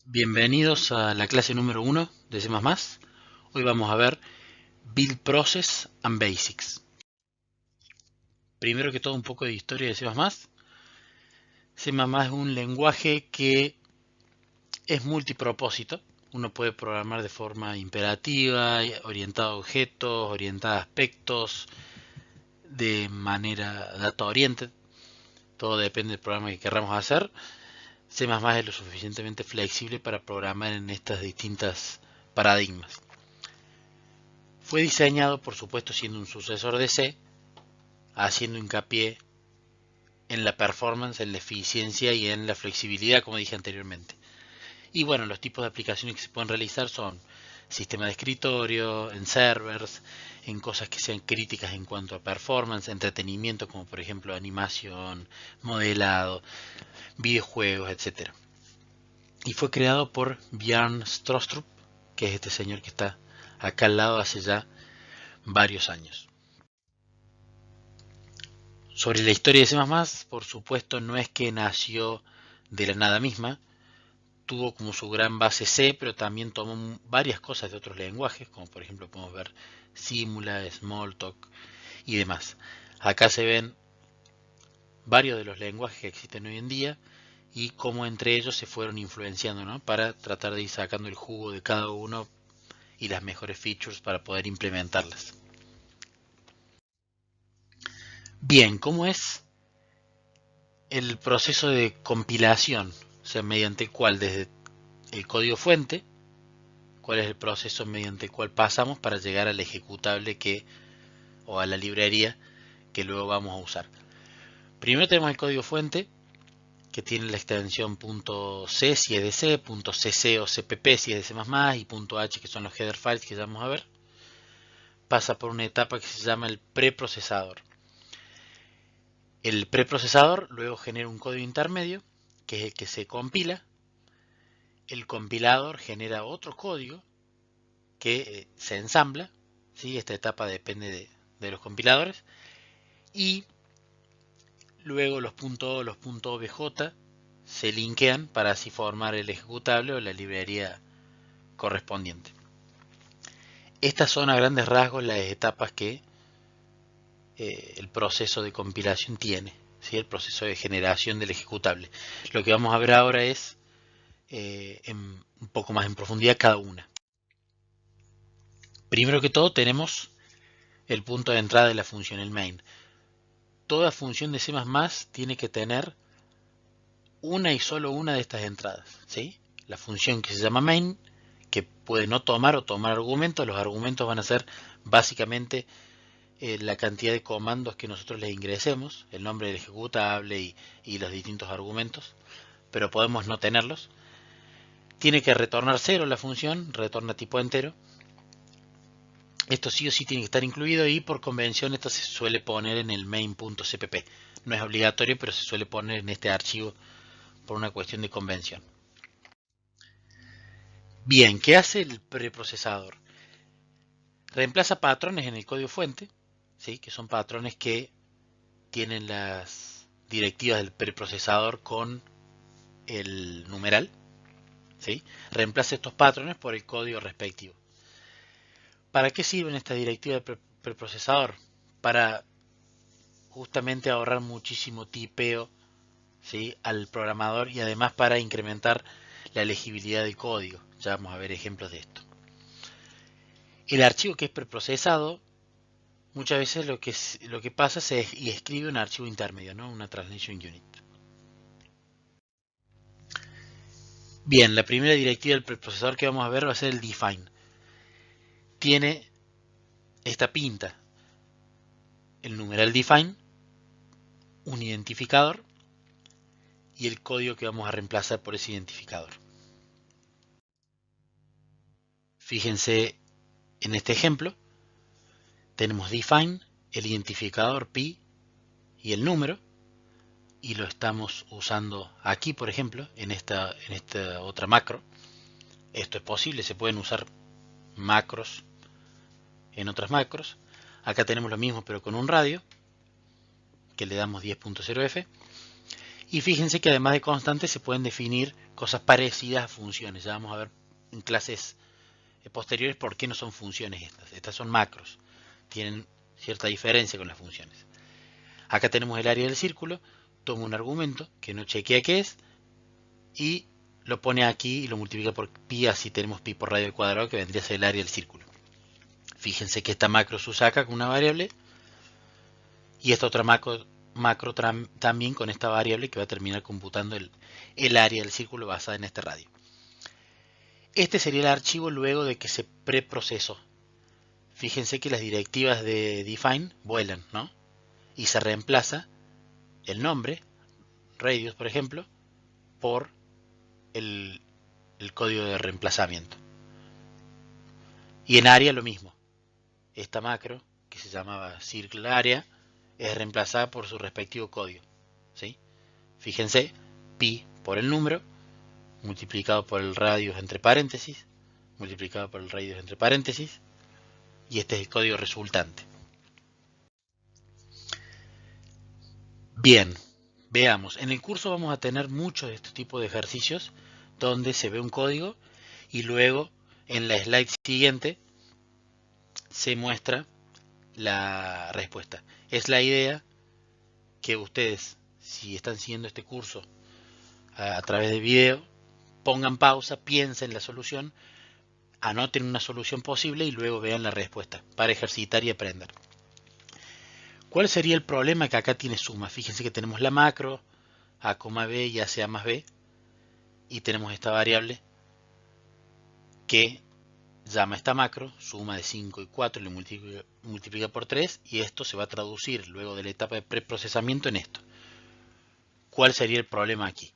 Bienvenidos a la clase número 1 de C++. Hoy vamos a ver Build Process and Basics. Primero que todo, un poco de historia de C++. C++ es un lenguaje que es multipropósito. Uno puede programar de forma imperativa, orientada a objetos, orientada a aspectos, de manera data oriented. Todo depende del programa que queramos hacer. C++ es lo suficientemente flexible para programar en estas distintas paradigmas. Fue diseñado, por supuesto, siendo un sucesor de C, haciendo hincapié en la performance, en la eficiencia y en la flexibilidad, como dije anteriormente. Y bueno, los tipos de aplicaciones que se pueden realizar son sistema de escritorio, en servers, en cosas que sean críticas en cuanto a performance, entretenimiento, como por ejemplo animación, modelado, videojuegos, etc. Y fue creado por Bjarne Stroustrup, que es este señor que está acá al lado hace ya varios años. Sobre la historia de C++, por supuesto, no es que nació de la nada misma. Tuvo como su gran base C, pero también tomó varias cosas de otros lenguajes, como por ejemplo podemos ver Simula, Smalltalk y demás. Acá se ven varios de los lenguajes que existen hoy en día y cómo entre ellos se fueron influenciando, ¿no? Para tratar de ir sacando el jugo de cada uno y las mejores features para poder implementarlas. Bien, ¿cómo es el proceso de compilación? O sea, mediante el cual desde el código fuente, cuál es el proceso mediante el cual pasamos para llegar al ejecutable o a la librería que luego vamos a usar. Primero tenemos el código fuente, que tiene la extensión .c si es de C, .cc o cpp si es de C++, y .h que son los header files que ya vamos a ver. Pasa por una etapa que se llama el preprocesador. El preprocesador luego genera un código intermedio, que es el que se compila. El compilador genera otro código que se ensambla, ¿sí? Esta etapa depende de los compiladores, y luego los .o, los .obj se linkean para así formar el ejecutable o la librería correspondiente. Estas son a grandes rasgos las etapas que el proceso de compilación tiene, ¿sí? El proceso de generación del ejecutable. Lo que vamos a ver ahora es un poco más en profundidad cada una. Primero que todo tenemos el punto de entrada de la función, el main. Toda función de C++ tiene que tener una y solo una de estas entradas, ¿sí? La función que se llama main, que puede no tomar o tomar argumentos. Los argumentos van a ser básicamente la cantidad de comandos que nosotros les ingresemos, el nombre del ejecutable y los distintos argumentos, pero podemos no tenerlos. Tiene que retornar 0 la función, retorna tipo entero. Esto sí o sí tiene que estar incluido y por convención esto se suele poner en el main.cpp. No es obligatorio, pero se suele poner en este archivo por una cuestión de convención. Bien, ¿qué hace el preprocesador? Reemplaza patrones en el código fuente, ¿sí? Que son patrones que tienen las directivas del preprocesador con el numeral, ¿sí? Reemplaza estos patrones por el código respectivo. ¿Para qué sirven estas directivas del preprocesador? Para justamente ahorrar muchísimo tipeo, ¿sí? Al programador y además para incrementar la legibilidad del código. Ya vamos a ver ejemplos de esto. El archivo que es preprocesado, muchas veces lo que pasa es y escribe un archivo intermedio, ¿no? Una translation unit. Bien, la primera directiva del preprocesador que vamos a ver va a ser el define. Tiene esta pinta: el numeral define, un identificador y el código que vamos a reemplazar por ese identificador. Fíjense en este ejemplo, tenemos define, el identificador pi y el número, y lo estamos usando aquí, por ejemplo, en esta otra macro. Esto es posible, se pueden usar macros en otras macros. Acá tenemos lo mismo pero con un radio, que le damos 10.0f. Y fíjense que además de constantes se pueden definir cosas parecidas a funciones. Ya vamos a ver en clases posteriores por qué no son funciones estas. Estas son macros. Tienen cierta diferencia con las funciones. Acá tenemos el área del círculo. Tomo un argumento que no chequea qué es y lo pone aquí y lo multiplica por pi, así tenemos pi por radio al cuadrado, que vendría a ser el área del círculo. Fíjense que esta macro se usa acá con una variable y esta otra macro también con esta variable, que va a terminar computando el área del círculo basada en este radio. Este sería el archivo luego de que se preprocesó. Fíjense que las directivas de define vuelan, ¿no? Y se reemplaza el nombre, radius por ejemplo, por el código de reemplazamiento. Y en área lo mismo. Esta macro, que se llamaba circle area, es reemplazada por su respectivo código, ¿sí? Fíjense, pi por el número, multiplicado por el radius entre paréntesis, multiplicado por el radius entre paréntesis, y este es el código resultante. Bien, veamos. En el curso vamos a tener muchos de estos tipos de ejercicios donde se ve un código y luego en la slide siguiente se muestra la respuesta. Es la idea que ustedes, si están siguiendo este curso a través de video, pongan pausa, piensen la solución, anoten una solución posible y luego vean la respuesta para ejercitar y aprender. ¿Cuál sería el problema que acá tiene suma? Fíjense que tenemos la macro a, b y a más b y tenemos esta variable que llama esta macro, suma de 5 y 4 y lo multiplica por 3 y esto se va a traducir luego de la etapa de preprocesamiento en esto. ¿Cuál sería el problema aquí?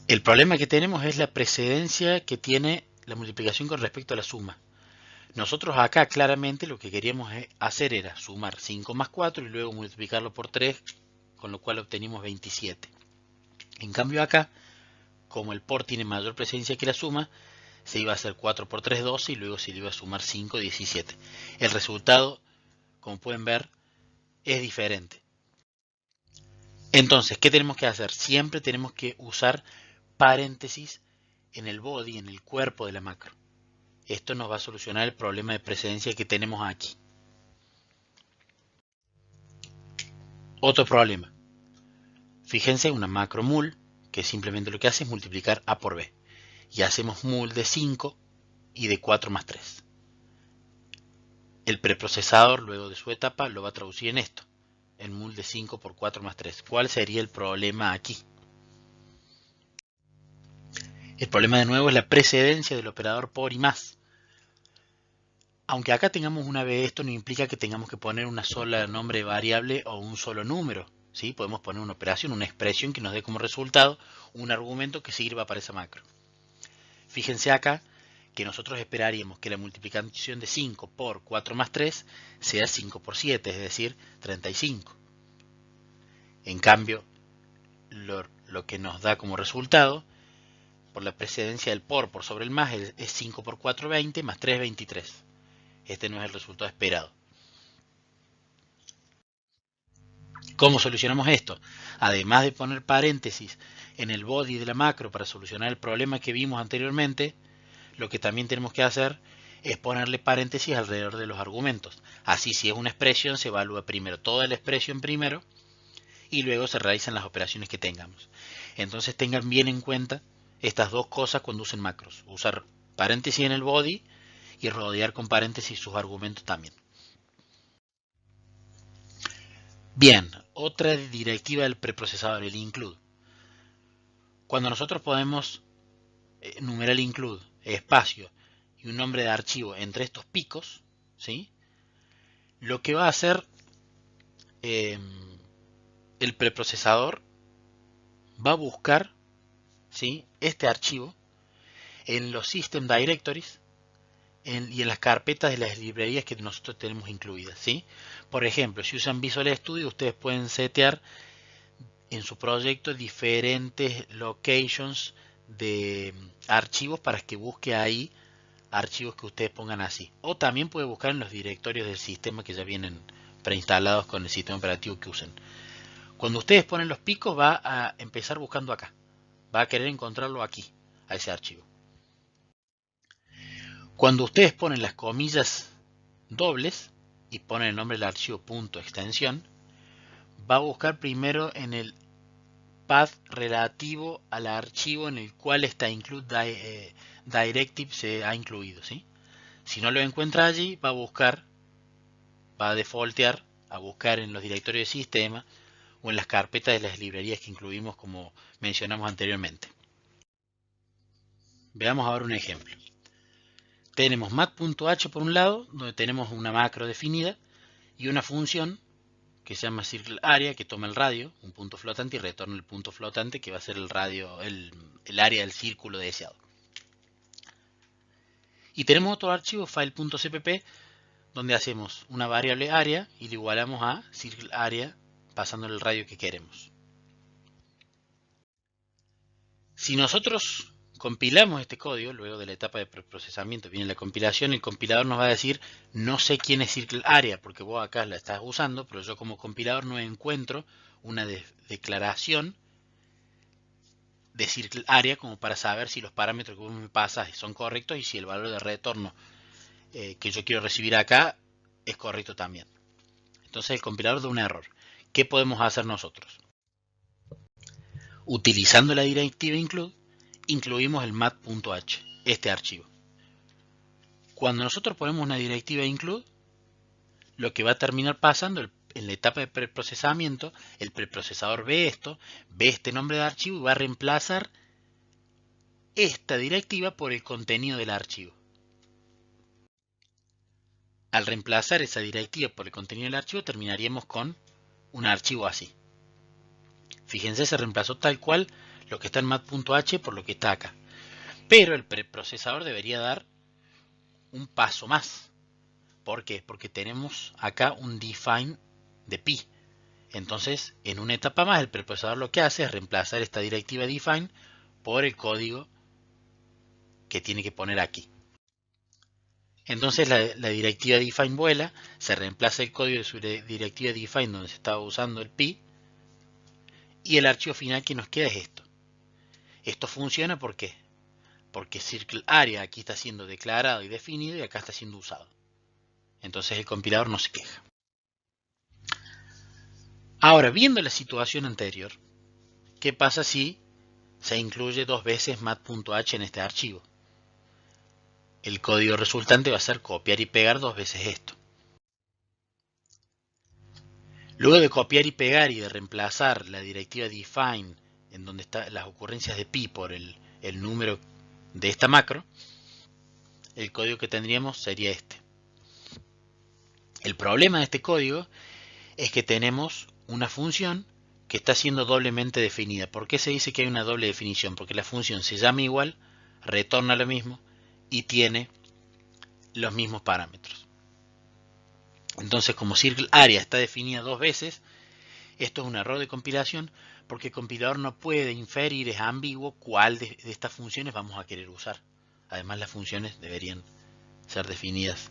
El problema que tenemos es la precedencia que tiene la multiplicación con respecto a la suma. Nosotros acá claramente lo que queríamos hacer era sumar 5 más 4 y luego multiplicarlo por 3, con lo cual obtenimos 27. En cambio acá, como el por tiene mayor presencia que la suma, se iba a hacer 4 por 3, 12 y luego se le iba a sumar 5, 17. El resultado, como pueden ver, es diferente. Entonces, ¿qué tenemos que hacer? Siempre tenemos que usar paréntesis en el body, en el cuerpo de la macro. Esto nos va a solucionar el problema de precedencia que tenemos aquí. Otro problema. Fíjense, una macro mul, que simplemente lo que hace es multiplicar a por b. Y hacemos mul de 5 y de 4 más 3. El preprocesador, luego de su etapa, lo va a traducir en esto, en mul de 5 por 4 más 3. ¿Cuál sería el problema aquí? El problema de nuevo es la precedencia del operador por y más. Aunque acá tengamos una b, esto no implica que tengamos que poner una sola nombre de variable o un solo número. ¿Sí? Podemos poner una operación, una expresión que nos dé como resultado un argumento que sirva para esa macro. Fíjense acá que nosotros esperaríamos que la multiplicación de 5 por 4 más 3 sea 5 por 7, es decir, 35. En cambio, lo que nos da como resultado, por la precedencia del por sobre el más, es 5 por 4, 20, más 3, 23. Este no es el resultado esperado. ¿Cómo solucionamos esto? Además de poner paréntesis en el body de la macro para solucionar el problema que vimos anteriormente, lo que también tenemos que hacer es ponerle paréntesis alrededor de los argumentos. Así, si es una expresión, se evalúa primero toda la expresión primero y luego se realizan las operaciones que tengamos. Entonces tengan bien en cuenta estas dos cosas cuando usen macros. Usar paréntesis en el body y rodear con paréntesis sus argumentos también. Bien, otra directiva del preprocesador, el include. Cuando nosotros podemos numerar el include, espacio y un nombre de archivo entre estos picos, ¿sí? Lo que va a hacer el preprocesador va a buscar, ¿sí?, este archivo en los System Directories y en las carpetas de las librerías que nosotros tenemos incluidas, ¿sí? Por ejemplo, si usan Visual Studio, ustedes pueden setear en su proyecto diferentes locations de archivos para que busque ahí archivos que ustedes pongan así. O también puede buscar en los directorios del sistema que ya vienen preinstalados con el sistema operativo que usen. Cuando ustedes ponen los picos va a empezar buscando acá. Va a querer encontrarlo aquí, a ese archivo. Cuando ustedes ponen las comillas dobles y ponen el nombre del archivo punto extensión, va a buscar primero en el path relativo al archivo en el cual esta include directive se ha incluido, ¿sí? Si no lo encuentra allí, va a buscar, va a defaultear a buscar en los directorios de sistema o en las carpetas de las librerías que incluimos como mencionamos anteriormente. Veamos ahora un ejemplo. Tenemos mat.h por un lado, donde tenemos una macro definida y una función que se llama circleArea, que toma el radio, un punto flotante, y retorna el punto flotante, que va a ser el radio, el área del círculo deseado. Y tenemos otro archivo, file.cpp, donde hacemos una variable área y le igualamos a circleArea pasando el radio que queremos. Si nosotros compilamos este código, luego de la etapa de preprocesamiento viene la compilación, el compilador nos va a decir, no sé quién es circleArea, porque vos acá la estás usando, pero yo como compilador no encuentro una declaración de circleArea como para saber si los parámetros que vos me pasas son correctos y si el valor de retorno que yo quiero recibir acá es correcto también. Entonces el compilador da un error. ¿Qué podemos hacer nosotros? Utilizando la directiva include, incluimos el mat.h, este archivo. Cuando nosotros ponemos una directiva include, lo que va a terminar pasando en la etapa de preprocesamiento, el preprocesador ve esto, ve este nombre de archivo y va a reemplazar esta directiva por el contenido del archivo. Al reemplazar esa directiva por el contenido del archivo, terminaríamos con un archivo así. Fíjense, se reemplazó tal cual lo que está en mat.h por lo que está acá. Pero el preprocesador debería dar un paso más. ¿Por qué? Porque tenemos acá un define de pi. Entonces, en una etapa más, el preprocesador lo que hace es reemplazar esta directiva define por el código que tiene que poner aquí. Entonces la directiva define vuela, se reemplaza el código de su directiva define donde se estaba usando el pi, y el archivo final que nos queda es esto. Esto funciona ¿por qué? Porque circleArea aquí está siendo declarado y definido y acá está siendo usado. Entonces el compilador no se queja. Ahora, viendo la situación anterior, ¿qué pasa si se incluye dos veces mat.h en este archivo? El código resultante va a ser copiar y pegar dos veces esto. Luego de copiar y pegar y de reemplazar la directiva define en donde están las ocurrencias de pi por el número de esta macro, el código que tendríamos sería este. El problema de este código es que tenemos una función que está siendo doblemente definida. ¿Por qué se dice que hay una doble definición? Porque la función se llama igual, retorna lo mismo y tiene los mismos parámetros. Entonces, como circleArea está definida dos veces, esto es un error de compilación porque el compilador no puede inferir, es ambiguo cuál de estas funciones vamos a querer usar. Además, las funciones deberían ser definidas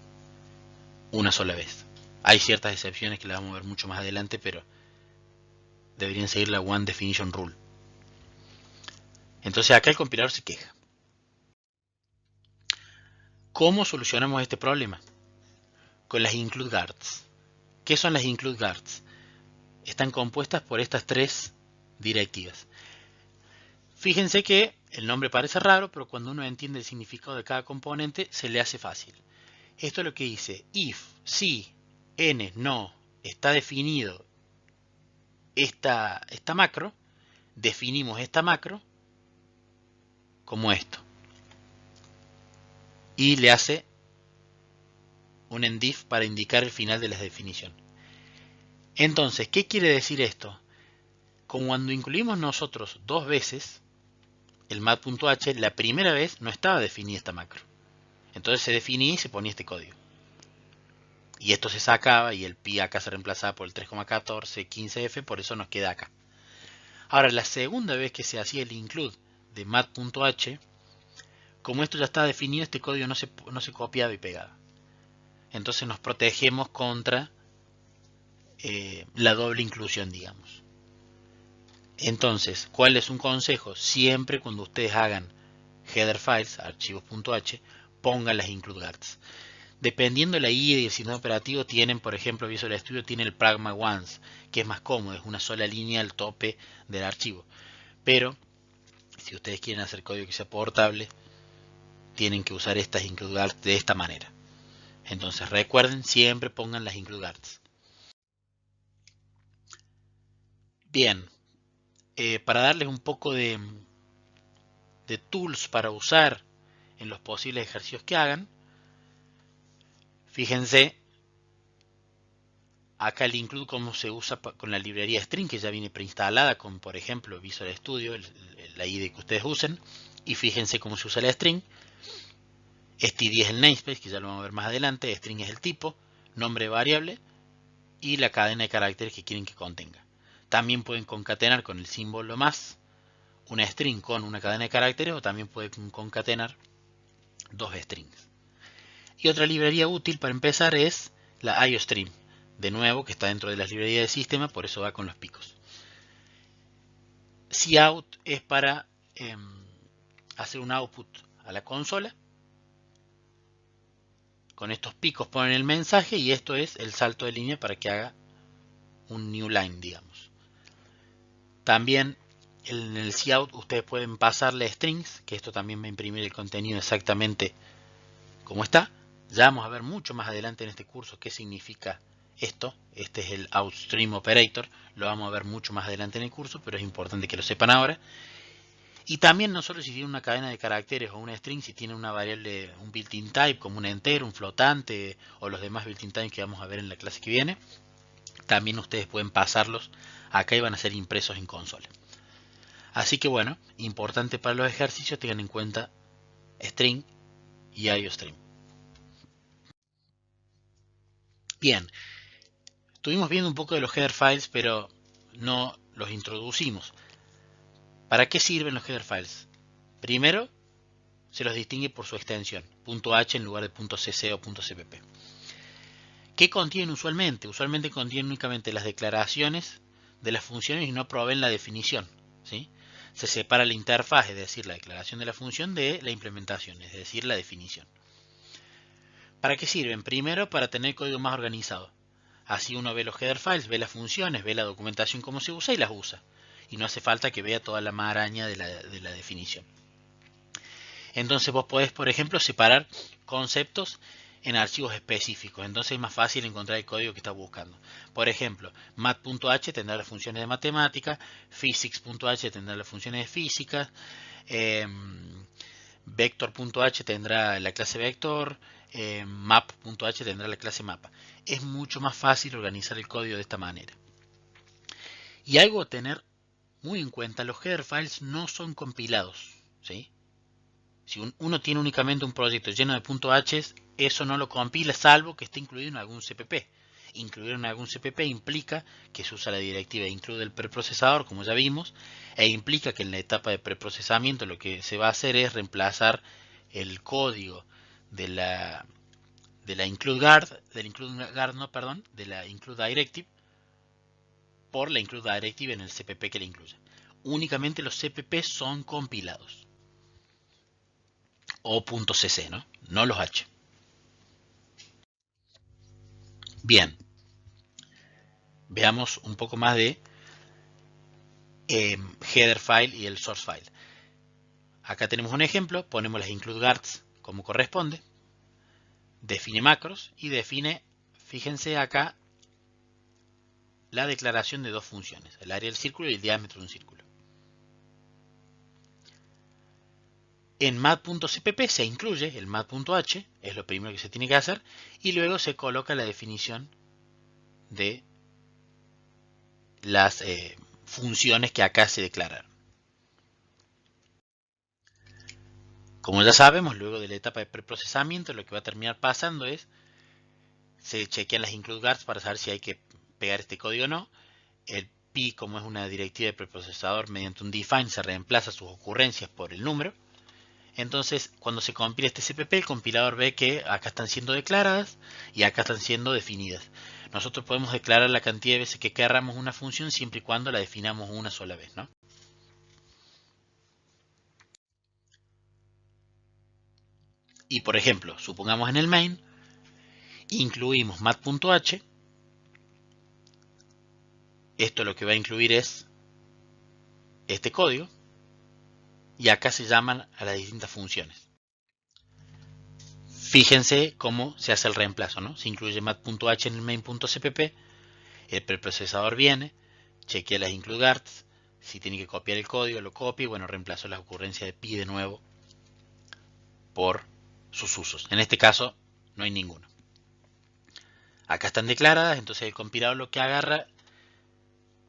una sola vez. Hay ciertas excepciones que las vamos a ver mucho más adelante, pero deberían seguir la One Definition Rule. Entonces acá el compilador se queja. ¿Cómo solucionamos este problema? Con las include guards. ¿Qué son las include guards? Están compuestas por estas tres directivas. Fíjense que el nombre parece raro, pero cuando uno entiende el significado de cada componente, se le hace fácil. Esto es lo que dice: if, si, n, no, está definido esta macro, definimos esta macro como esto. Y le hace un endif para indicar el final de la definición. Entonces, ¿qué quiere decir esto? Como cuando incluimos nosotros dos veces el mat.h, la primera vez no estaba definida esta macro. Entonces se definía y se ponía este código. Y esto se sacaba y el pi acá se reemplazaba por el 3,1415f, por eso nos queda acá. Ahora, la segunda vez que se hacía el include de mat.h, como esto ya estaba definido, este código no se copiaba y pegaba. Entonces nos protegemos contra la doble inclusión, digamos. Entonces, ¿cuál es un consejo? Siempre cuando ustedes hagan header files, archivos.h, pongan las include guards. Dependiendo de la IDE y el sistema operativo, tienen, por ejemplo, Visual Studio tiene el Pragma Once, que es más cómodo, es una sola línea al tope del archivo. Pero, si ustedes quieren hacer código que sea portable, tienen que usar estas include guards de esta manera. Entonces, recuerden, siempre pongan las include guards. Bien, para darles un poco de tools para usar en los posibles ejercicios que hagan, fíjense acá el include cómo se usa con la librería string que ya viene preinstalada con, por ejemplo, Visual Studio, la IDE que ustedes usen, y fíjense cómo se usa la string. std es el namespace, que ya lo vamos a ver más adelante, string es el tipo, nombre de variable y la cadena de caracteres que quieren que contenga. También pueden concatenar con el símbolo más una string con una cadena de caracteres, o también pueden concatenar dos strings. Y otra librería útil para empezar es la IOStream, de nuevo que está dentro de las librerías del sistema, por eso va con los picos. Cout es para hacer un output a la consola. Con estos picos ponen el mensaje y esto es el salto de línea para que haga un new line, digamos. También en el cout ustedes pueden pasarle strings, que esto también va a imprimir el contenido exactamente como está. Ya vamos a ver mucho más adelante en este curso qué significa esto. Este es el outstream operator, lo vamos a ver mucho más adelante en el curso, pero es importante que lo sepan ahora. Y también no solo si tiene una cadena de caracteres o una string, si tiene una variable, un built-in type como un enter, un flotante o los demás built-in types que vamos a ver en la clase que viene, también ustedes pueden pasarlos acá y van a ser impresos en consola. Así que bueno, importante para los ejercicios, tengan en cuenta string y IOStream. Bien, estuvimos viendo un poco de los header files, pero no los introducimos. ¿Para qué sirven los header files? Primero, se los distingue por su extensión, .h en lugar de .cc o .cpp. ¿Qué contienen usualmente? Usualmente contienen únicamente las declaraciones de las funciones y no proveen la definición, ¿sí? Se separa la interfaz, es decir, la declaración de la función, de la implementación, es decir, la definición. ¿Para qué sirven? Primero, para tener código más organizado. Así uno ve los header files, ve las funciones, ve la documentación cómo se usa y las usa. Y no hace falta que vea toda la maraña de la definición. Entonces vos podés, por ejemplo, separar conceptos en archivos específicos. Entonces es más fácil encontrar el código que estás buscando. Por ejemplo, math.h tendrá las funciones de matemática, physics.h tendrá las funciones de física, vector.h tendrá la clase vector, map.h tendrá la clase mapa. Es mucho más fácil organizar el código de esta manera. Y algo a tener muy en cuenta, los header files no son compilados, ¿sí? Si uno tiene únicamente un proyecto lleno de .h, eso no lo compila salvo que esté incluido en algún CPP. Incluir en algún CPP implica que se usa la directiva include el preprocesador, como ya vimos, e implica que en la etapa de preprocesamiento lo que se va a hacer es reemplazar el código de la include guard, de la include directive por la include directive en el CPP que le incluye. Únicamente los CPP son compilados. O .cc, ¿no? No los H. Bien, veamos un poco más de header file y el source file. Acá tenemos un ejemplo, ponemos las include guards como corresponde, define macros y define, fíjense acá, la declaración de dos funciones, el área del círculo y el diámetro de un círculo. En math.cpp se incluye el math.h, es lo primero que se tiene que hacer, y luego se coloca la definición de las funciones que acá se declararon. Como ya sabemos, luego de la etapa de preprocesamiento, lo que va a terminar pasando es, se chequean las include guards para saber si hay que pegar este código o no. El pi, como es una directiva de preprocesador, mediante un define se reemplaza sus ocurrencias por el número. Entonces, cuando se compila este CPP, el compilador ve que acá están siendo declaradas y acá están siendo definidas. Nosotros podemos declarar la cantidad de veces que querramos una función siempre y cuando la definamos una sola vez, ¿no? Y por ejemplo, supongamos en el main, incluimos mat.h. Esto lo que va a incluir es este código. Y acá se llaman a las distintas funciones. Fíjense cómo se hace el reemplazo, ¿no? Se incluye mat.h en el main.cpp, el preprocesador viene, chequea las includearts, si tiene que copiar el código lo copia y bueno, reemplazo las ocurrencias de pi de nuevo por sus usos. En este caso no hay ninguno. Acá están declaradas, entonces el compilador lo que agarra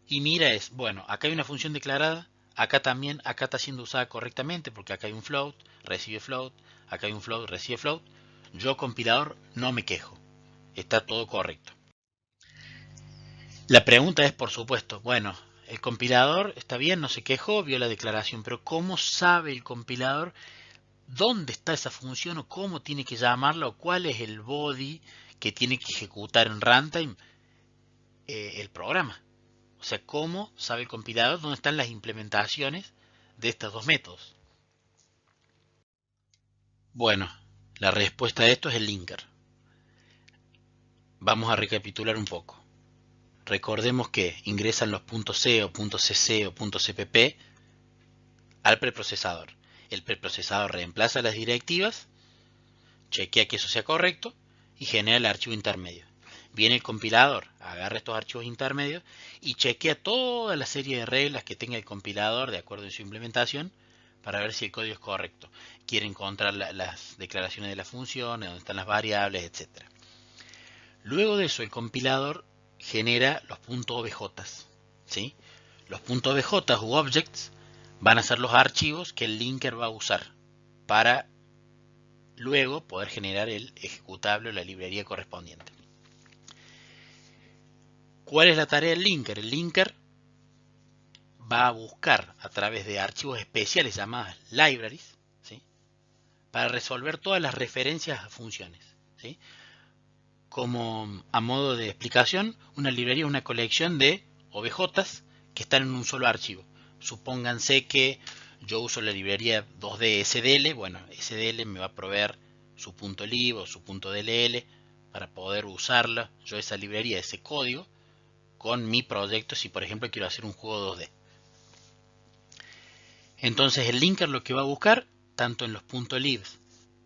y mira es, bueno, acá hay una función declarada, acá también, acá está siendo usada correctamente porque acá hay un float, recibe float, acá hay un float, recibe float. Yo compilador no me quejo, está todo correcto. La pregunta es, por supuesto, bueno, el compilador está bien, no se quejó, vio la declaración, pero ¿cómo sabe el compilador dónde está esa función o cómo tiene que llamarla o cuál es el body que tiene que ejecutar en runtime el programa? O sea, ¿cómo sabe el compilador dónde están las implementaciones de estos dos métodos? Bueno, la respuesta a esto es el linker. Vamos a recapitular un poco. Recordemos que ingresan los .c o .cc o .cpp al preprocesador. El preprocesador reemplaza las directivas, chequea que eso sea correcto y genera el archivo intermedio. Viene el compilador, agarra estos archivos intermedios y chequea toda la serie de reglas que tenga el compilador de acuerdo a su implementación para ver si el código es correcto. Quiere encontrar las declaraciones de las funciones, dónde están las variables, etc. Luego de eso, el compilador genera los .obj. ¿Sí? Los .obj u objects van a ser los archivos que el linker va a usar para luego poder generar el ejecutable o la librería correspondiente. ¿Cuál es la tarea del linker? El linker va a buscar a través de archivos especiales llamados libraries, ¿sí? Para resolver todas las referencias a funciones, ¿sí? Como a modo de explicación, una librería es una colección de OBJs que están en un solo archivo. Supónganse que yo uso la librería 2D SDL, bueno, SDL me va a proveer su .lib o su .dll para poder usarla, yo esa librería, ese código, con mi proyecto si por ejemplo quiero hacer un juego 2D. Entonces el linker lo que va a buscar, tanto en los .libs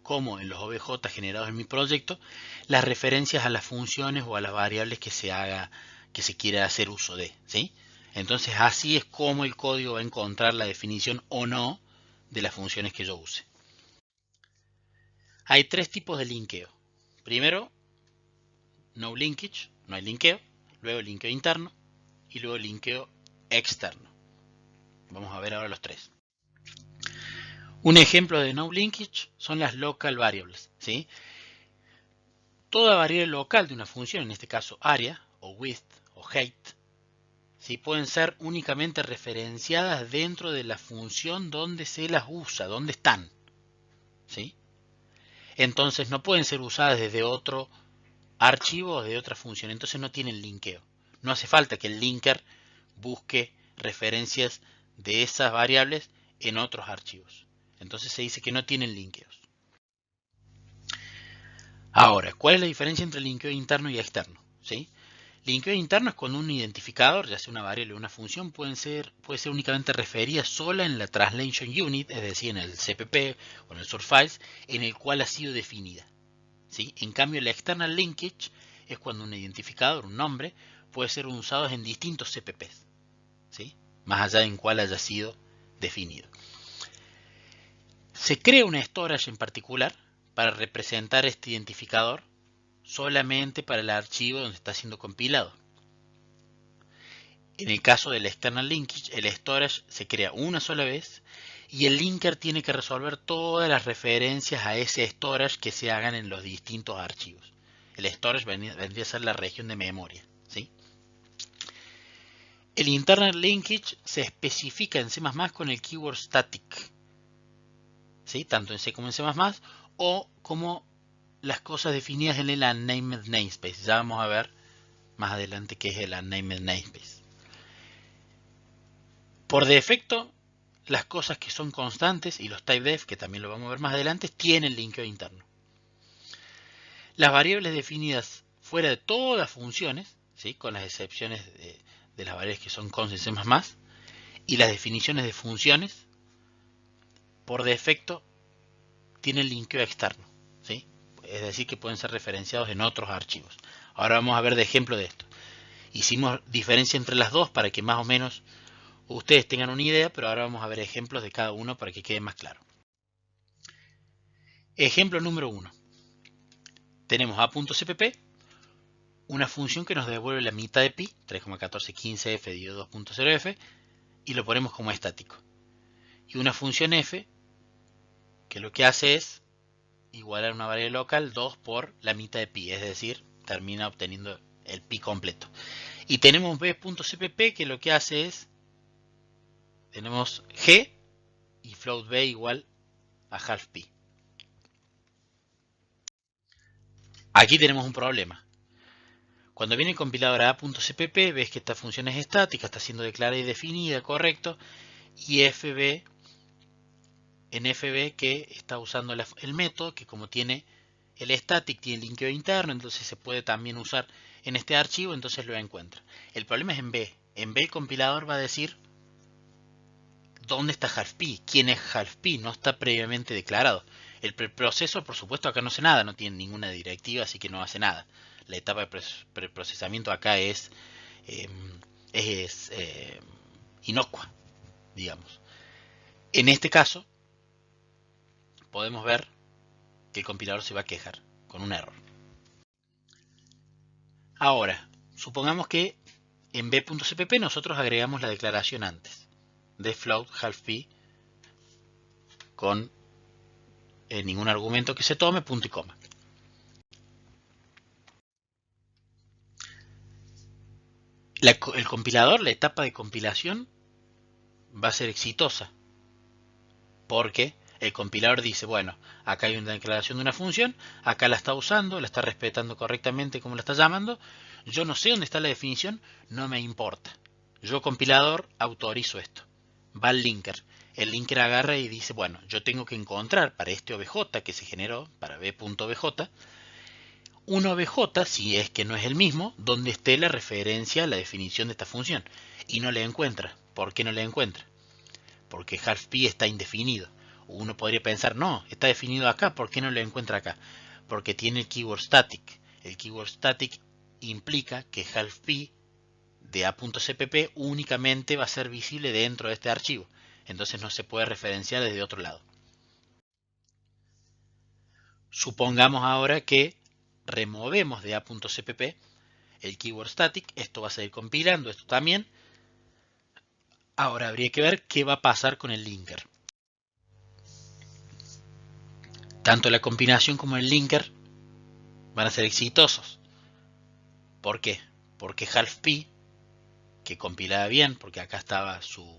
como en los OBJ generados en mi proyecto, las referencias a las funciones o a las variables que se quiera hacer uso de, ¿sí? Entonces así es como el código va a encontrar la definición o no de las funciones que yo use. Hay tres tipos de linkeo. Primero, no linkage, no hay linkeo. Luego linkeo interno y luego linkeo externo. Vamos a ver ahora los tres. Un ejemplo de no linkage son las local variables, ¿sí? Toda variable local de una función, en este caso area o width o height, ¿sí? Pueden ser únicamente referenciadas dentro de la función donde se las usa, donde están, ¿sí? Entonces no pueden ser usadas desde otro archivo o de otra función, entonces no tienen linkeo. No hace falta que el linker busque referencias de esas variables en otros archivos. Entonces se dice que no tienen linkeos. Ahora, ¿cuál es la diferencia entre linkeo interno y externo? ¿Sí? Linkeo interno es cuando un identificador, ya sea una variable o una función, puede ser únicamente referida sola en la translation unit, es decir, en el CPP o en el source files, en el cual ha sido definida. ¿Sí? En cambio, la external linkage es cuando un identificador, un nombre, puede ser usado en distintos CPPs, ¿sí? Más allá de en cuál haya sido definido. Se crea una storage en particular para representar este identificador solamente para el archivo donde está siendo compilado. En el caso del external linkage, el storage se crea una sola vez y el linker tiene que resolver todas las referencias a ese storage que se hagan en los distintos archivos. El storage vendría a ser la región de memoria, ¿sí? El internal linkage se especifica en C++ con el keyword static. ¿sí? Tanto en C como en C++, o como las cosas definidas en el unnamed namespace. Ya vamos a ver más adelante qué es el unnamed namespace. Por defecto, las cosas que son constantes y los typedef, que también lo vamos a ver más adelante, tienen linkeo interno. Las variables definidas fuera de todas las funciones, ¿sí? Con las excepciones de las variables que son const en C++, y las definiciones de funciones, por defecto, tienen linkeo externo, ¿sí? Es decir, que pueden ser referenciados en otros archivos. Ahora vamos a ver de ejemplo de esto. Hicimos diferencia entre las dos para que más o menos ustedes tengan una idea, pero ahora vamos a ver ejemplos de cada uno para que quede más claro. Ejemplo número 1. Tenemos a.cpp, una función que nos devuelve la mitad de pi, 3,1415f dividido 2.0f, y lo ponemos como estático. Y una función f, que lo que hace es igualar una variable local 2 por la mitad de pi, es decir, termina obteniendo el pi completo. Y tenemos b.cpp, que lo que hace es, tenemos g y float b igual a half pi. Aquí tenemos un problema. Cuando viene el compilador a a.cpp, ves que esta función es estática, está siendo declarada y definida, correcto, y en fb que está usando el método que como tiene el static, tiene el linkeo interno, entonces se puede también usar en este archivo, entonces lo encuentra. El problema es en b. En b el compilador va a decir dónde está half-pi, quién es half-pi, no está previamente declarado. El preprocesor, por supuesto, acá no hace nada, no tiene ninguna directiva, así que no hace nada. La etapa de preprocesamiento acá es inocua, digamos. En este caso, podemos ver que el compilador se va a quejar con un error. Ahora, supongamos que en b.cpp nosotros agregamos la declaración antes de float half-pi con ningún argumento que se tome, punto y coma. El compilador, la etapa de compilación, va a ser exitosa porque el compilador dice, bueno, acá hay una declaración de una función, acá la está usando, la está respetando correctamente como la está llamando, yo no sé dónde está la definición, no me importa. Yo, compilador, autorizo esto. Va al linker. El linker agarra y dice, bueno, yo tengo que encontrar para este obj que se generó, para b.obj, un obj, si es que no es el mismo, donde esté la referencia a la definición de esta función. Y no le encuentra. ¿Por qué no le encuentra? Porque half-pi está indefinido. Uno podría pensar, no, está definido acá, ¿por qué no lo encuentra acá? Porque tiene el keyword static. El keyword static implica que half-pi de a.cpp únicamente va a ser visible dentro de este archivo. Entonces no se puede referenciar desde otro lado. Supongamos ahora que removemos de a.cpp el keyword static. Esto va a seguir compilando, esto también. Ahora habría que ver qué va a pasar con el linker. Tanto la combinación como el linker van a ser exitosos. ¿Por qué? Porque half-pi, que compilaba bien, porque acá estaba su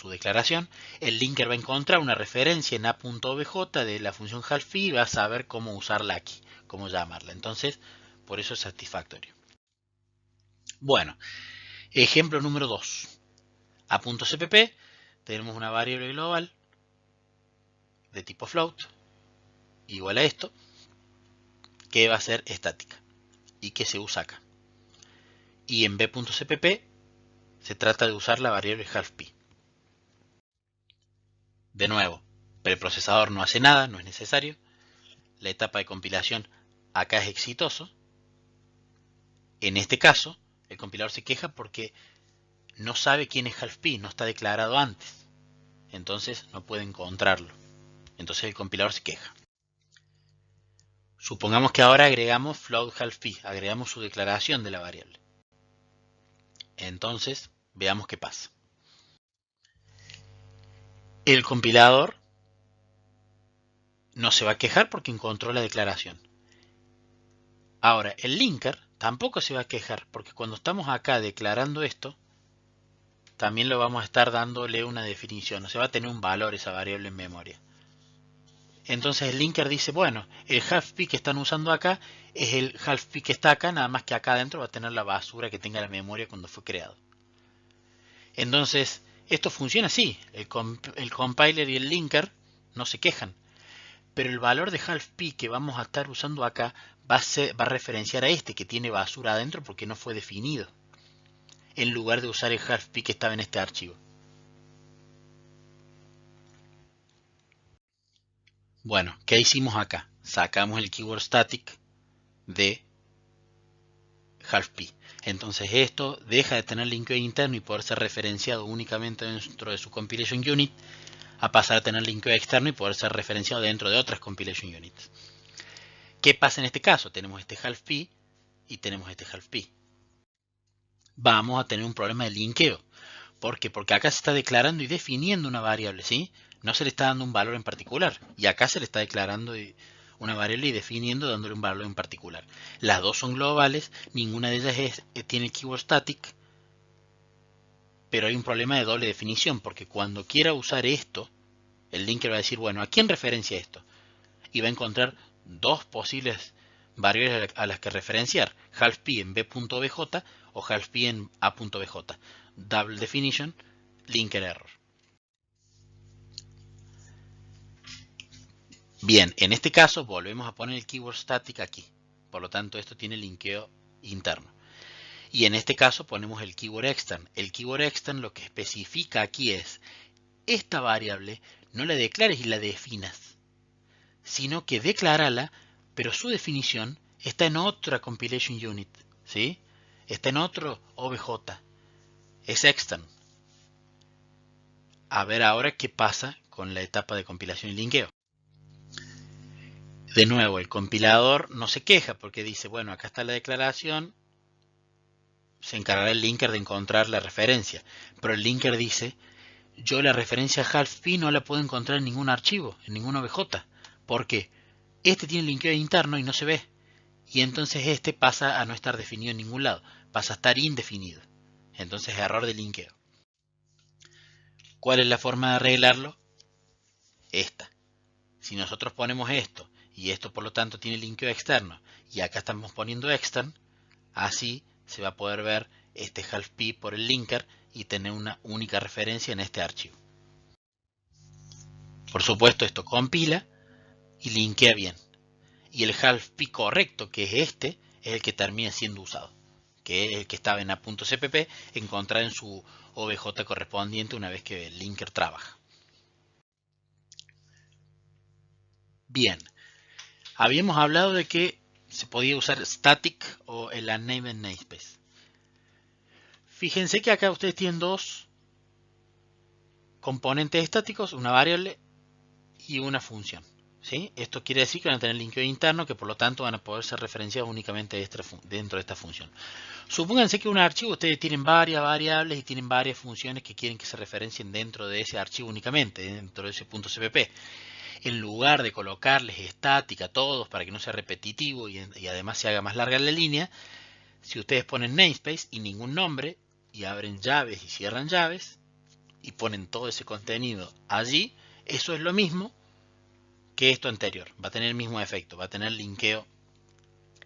declaración, el linker va a encontrar una referencia en a.obj de la función half-pi y va a saber cómo usarla aquí, cómo llamarla. Entonces, por eso es satisfactorio. Bueno, ejemplo número 2. A.cpp, tenemos una variable global de tipo float, igual a esto, que va a ser estática y que se usa acá. Y en b.cpp se trata de usar la variable half-pi. De nuevo, preprocesador no hace nada, no es necesario. La etapa de compilación acá es exitoso. En este caso, el compilador se queja porque no sabe quién es half-pi, no está declarado antes. Entonces no puede encontrarlo. Entonces el compilador se queja. Supongamos que ahora agregamos float half-pi, agregamos su declaración de la variable. Entonces, veamos qué pasa. El compilador no se va a quejar porque encontró la declaración. Ahora, el linker tampoco se va a quejar porque cuando estamos acá declarando esto, también lo vamos a estar dándole una definición, o sea, va a tener un valor esa variable en memoria. Entonces el linker dice, bueno, el half-p que están usando acá es el half-p que está acá, nada más que acá adentro va a tener la basura que tenga la memoria cuando fue creado. Entonces, esto funciona así, el compiler y el linker no se quejan, pero el valor de half-p que vamos a estar usando acá va a referenciar a este que tiene basura adentro porque no fue definido, en lugar de usar el half-p que estaba en este archivo. Bueno, ¿qué hicimos acá? Sacamos el keyword static de half-p. Entonces esto deja de tener linkeo interno y poder ser referenciado únicamente dentro de su compilation unit a pasar a tener linkeo externo y poder ser referenciado dentro de otras compilation units. ¿Qué pasa en este caso? Tenemos este half-p y tenemos este half-p. Vamos a tener un problema de linkeo. ¿Por qué? Porque acá se está declarando y definiendo una variable, ¿sí? No se le está dando un valor en particular. Y acá se le está declarando una variable y definiendo dándole un valor en particular. Las dos son globales, ninguna de ellas tiene el keyword static, pero hay un problema de doble definición, porque cuando quiera usar esto, el linker va a decir, bueno, ¿a quién referencia esto? Y va a encontrar dos posibles variables a las que referenciar, half-p en b.bj o half-p en a.bj. Double definition, linker error. Bien, en este caso volvemos a poner el keyword static aquí. Por lo tanto, esto tiene linkeo interno. Y en este caso ponemos el keyword extern. El keyword extern lo que especifica aquí es, esta variable no la declares y la definas, sino que declárala, pero su definición está en otra compilation unit, ¿sí? Está en otro OBJ, es extern. A ver ahora qué pasa con la etapa de compilación y linkeo. De nuevo, el compilador no se queja porque dice, bueno, acá está la declaración, se encargará el linker de encontrar la referencia, pero el linker dice, yo la referencia half-p no la puedo encontrar en ningún archivo, en ningún OBJ. ¿Por qué? Este tiene linkeo interno y no se ve. Y entonces este pasa a no estar definido en ningún lado, pasa a estar indefinido. Entonces error de linkeo. ¿Cuál es la forma de arreglarlo? Esta. Si nosotros ponemos esto y esto por lo tanto tiene linkeo externo y acá estamos poniendo extern, así se va a poder ver este half-p por el linker y tener una única referencia en este archivo. Por supuesto esto compila y linkea bien. Y el half-p correcto, que es este, es el que termina siendo usado, que es el que estaba en a.cpp, encontrar en su OBJ correspondiente una vez que el linker trabaja. Bien, habíamos hablado de que se podía usar static o el unnamed namespace. Fíjense que acá ustedes tienen dos componentes estáticos, una variable y una función. ¿Sí? Esto quiere decir que van a tener linkeo interno, que por lo tanto van a poder ser referenciados únicamente dentro de esta función. Supónganse que en un archivo ustedes tienen varias variables y tienen varias funciones que quieren que se referencien dentro de ese archivo únicamente, dentro de ese .cpp. En lugar de colocarles estática a todos para que no sea repetitivo y además se haga más larga la línea, si ustedes ponen namespace y ningún nombre y abren llaves y cierran llaves y ponen todo ese contenido allí, eso es lo mismo que esto anterior. Va a tener el mismo efecto, va a tener linkeo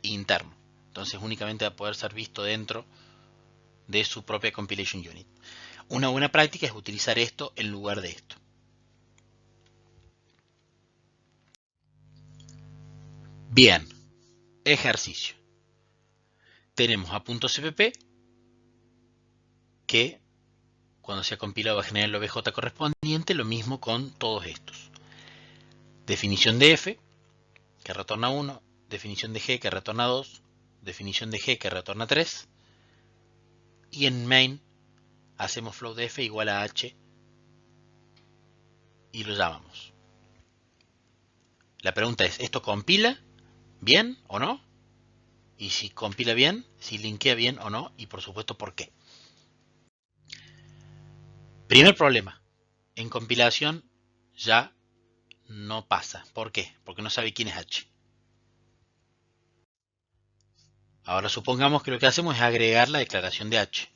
interno. Entonces únicamente va a poder ser visto dentro de su propia compilation unit. Una buena práctica es utilizar esto en lugar de esto. Bien, ejercicio. Tenemos a .cpp que cuando sea compilado va a generar el OBJ correspondiente, lo mismo con todos estos. Definición de f, que retorna 1, definición de g, que retorna 2, definición de g, que retorna 3, y en main hacemos float de f igual a h y lo llamamos. La pregunta es, ¿esto compila bien o no? Y si compila bien, si linkea bien o no, y por supuesto por qué. Primer problema, en compilación ya no pasa. ¿Por qué? Porque no sabe quién es h. Ahora supongamos que lo que hacemos es agregar la declaración de h.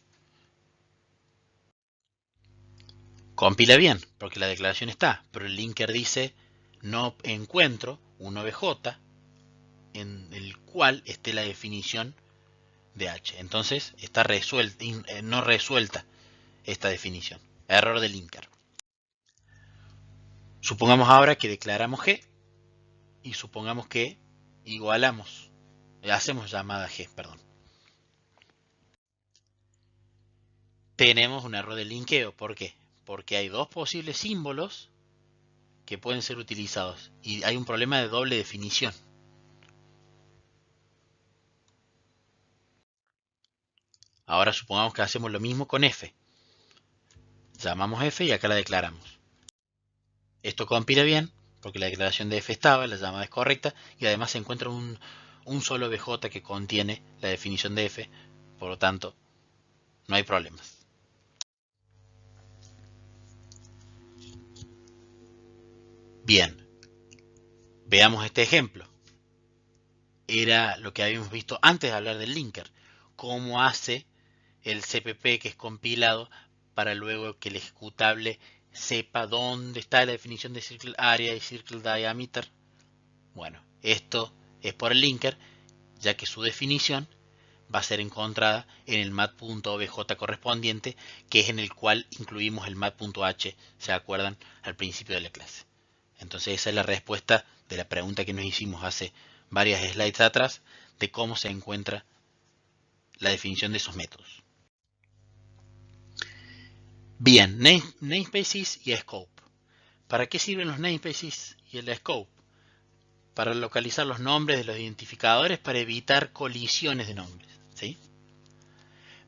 Compila bien, porque la declaración está, pero el linker dice no encuentro un OBJ en el cual esté la definición de H. Entonces está resuelta, no resuelta esta definición. Error de linker. Supongamos ahora que declaramos G y supongamos que igualamos, hacemos llamada G, perdón. Tenemos un error de linkeo. ¿Por qué? Porque hay dos posibles símbolos que pueden ser utilizados y hay un problema de doble definición. Ahora supongamos que hacemos lo mismo con F. Llamamos F y acá la declaramos. Esto compila bien porque la declaración de F estaba, la llamada es correcta y además se encuentra un solo BJ que contiene la definición de F, por lo tanto no hay problemas. Bien, veamos este ejemplo. Era lo que habíamos visto antes de hablar del linker. Cómo hace el CPP que es compilado para luego que el ejecutable sepa dónde está la definición de circle area y circle diameter. Bueno, esto es por el linker, ya que su definición va a ser encontrada en el mat.obj correspondiente, que es en el cual incluimos el mat.h, ¿se acuerdan? Al principio de la clase. Entonces esa es la respuesta de la pregunta que nos hicimos hace varias slides atrás de cómo se encuentra la definición de esos métodos. Bien, namespaces y scope. ¿Para qué sirven los namespaces y el scope? Para localizar los nombres de los identificadores para evitar colisiones de nombres, ¿sí?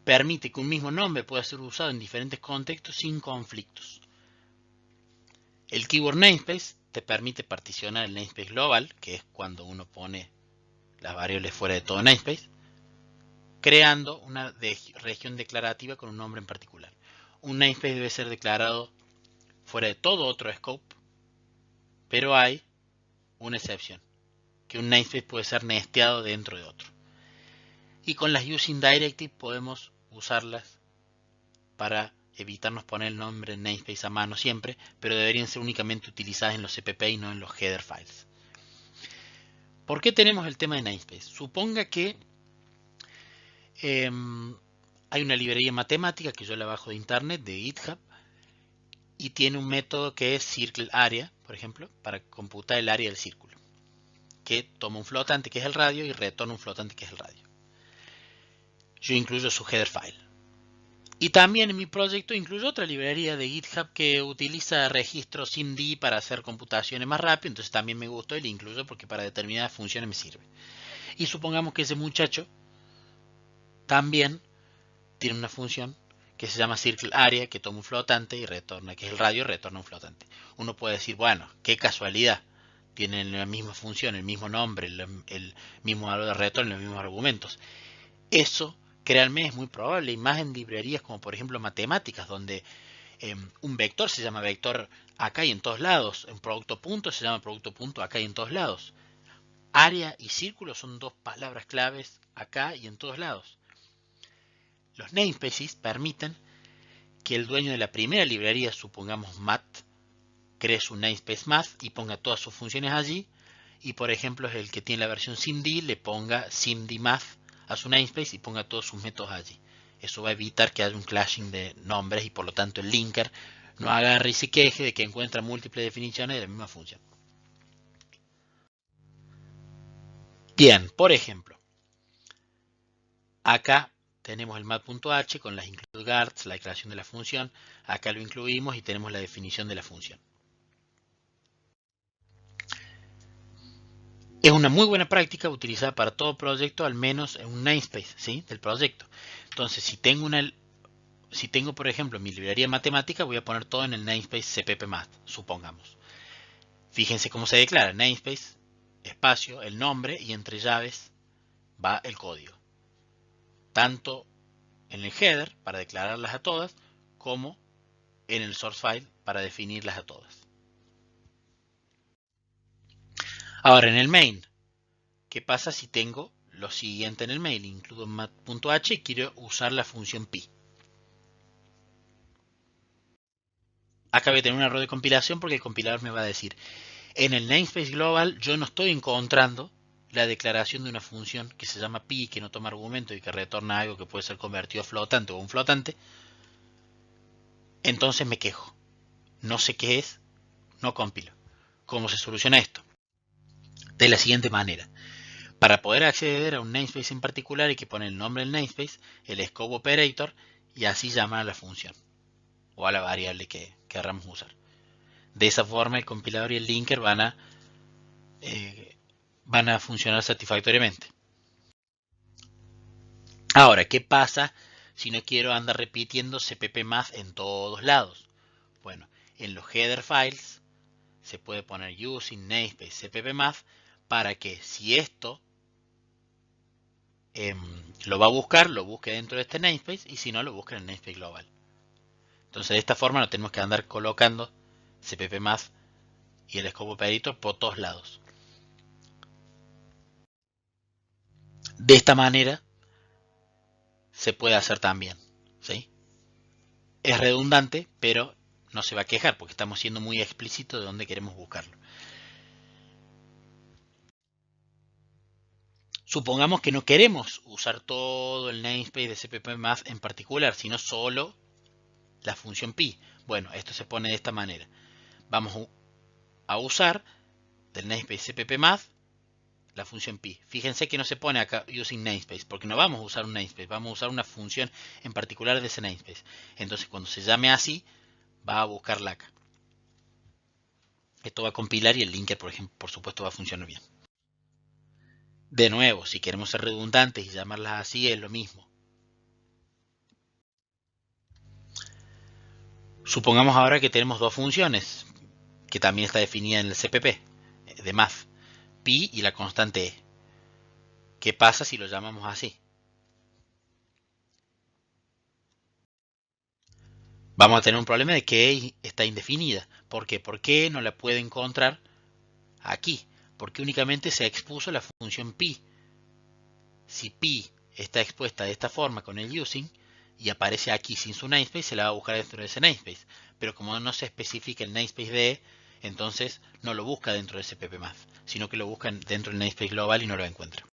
Permite que un mismo nombre pueda ser usado en diferentes contextos sin conflictos. El keyword namespace te permite particionar el namespace global, que es cuando uno pone las variables fuera de todo namespace, creando una región declarativa con un nombre en particular. Un namespace debe ser declarado fuera de todo otro scope, pero hay una excepción, que un namespace puede ser nesteado dentro de otro. Y con las using directives podemos usarlas para evitarnos poner el nombre en namespace a mano siempre, pero deberían ser únicamente utilizadas en los CPP y no en los header files. ¿Por qué tenemos el tema de namespace? Suponga que hay una librería matemática que yo la bajo de internet, de GitHub, y tiene un método que es circle area, por ejemplo, para computar el área del círculo, que toma un flotante que es el radio y retorna un flotante que es el radio. Yo incluyo su header file. Y también en mi proyecto incluyo otra librería de GitHub que utiliza registro SIMD para hacer computaciones más rápido, entonces también me gustó y le incluyo porque para determinadas funciones me sirve. Y supongamos que ese muchacho también tiene una función que se llama circle area, que toma un flotante y retorna, que es el radio, retorna un flotante. Uno puede decir, bueno, qué casualidad, tienen la misma función, el mismo nombre, el mismo valor de retorno, los mismos argumentos. Eso, créanme, es muy probable, y más en librerías como por ejemplo matemáticas, donde un vector se llama vector acá y en todos lados, un producto punto se llama producto punto acá y en todos lados. Área y círculo son dos palabras claves acá y en todos lados. Los namespaces permiten que el dueño de la primera librería, supongamos mat, cree su namespace math y ponga todas sus funciones allí, y por ejemplo el que tiene la versión SIMD le ponga SIMD math a su namespace y ponga todos sus métodos allí. Eso va a evitar que haya un clashing de nombres y por lo tanto el linker no agarre y se queje de que encuentra múltiples definiciones de la misma función. Bien, por ejemplo, acá tenemos el mat.h con las include guards, la declaración de la función. Acá lo incluimos y tenemos la definición de la función. Es una muy buena práctica utilizada para todo proyecto, al menos en un namespace, ¿sí?, del proyecto. Entonces, si tengo, por ejemplo, mi librería matemática, voy a poner todo en el namespace cppmath, supongamos. Fíjense cómo se declara: namespace, espacio, el nombre, y entre llaves va el código. Tanto en el header, para declararlas a todas, como en el source file, para definirlas a todas. Ahora, en el main, ¿qué pasa si tengo lo siguiente en el main? Incluyo mat.h y quiero usar la función pi. acá voy a tener un error de compilación porque el compilador me va a decir, en el namespace global yo no estoy encontrando la declaración de una función que se llama pi, que no toma argumento y que retorna algo que puede ser convertido a flotante o un flotante. Entonces me quejo. No sé qué es, no compilo. ¿Cómo se soluciona esto? De la siguiente manera. Para poder acceder a un namespace en particular hay que poner el nombre del namespace, el scope operator y así llamar a la función o a la variable que queramos usar. De esa forma el compilador y el linker van a funcionar satisfactoriamente. Ahora, ¿qué pasa si no quiero andar repitiendo cppmath en todos lados? Bueno, en los header files se puede poner using namespace cppmath para que si esto lo va a buscar, lo busque dentro de este namespace y si no, lo busque en el namespace global. Entonces de esta forma no tenemos que andar colocando cppmath y el scope operator por todos lados. De esta manera se puede hacer también, ¿sí? Es redundante, pero no se va a quejar porque estamos siendo muy explícitos de dónde queremos buscarlo. Supongamos que no queremos usar todo el namespace de cppmath en particular, sino solo la función pi. Bueno, esto se pone de esta manera. Vamos a usar del namespace cppmath la función pi. Fíjense que no se pone acá using namespace, porque no vamos a usar un namespace, vamos a usar una función en particular de ese namespace. Entonces cuando se llame así, va a buscarla acá. Esto va a compilar y el linker, por ejemplo, por supuesto va a funcionar bien. De nuevo, si queremos ser redundantes y llamarlas así, es lo mismo. Supongamos ahora que tenemos dos funciones, que también está definida en el CPP, de math, pi y la constante e. ¿Qué pasa si lo llamamos así? Vamos a tener un problema de que e está indefinida. ¿Por qué? ¿Por qué no la puede encontrar aquí? Porque únicamente se expuso la función pi. Si pi está expuesta de esta forma con el using y aparece aquí sin su namespace, se la va a buscar dentro de ese namespace. Pero como no se especifica el namespace de e, entonces no lo busca dentro de ese ppmath, sino que lo busca dentro del namespace global y no lo encuentra.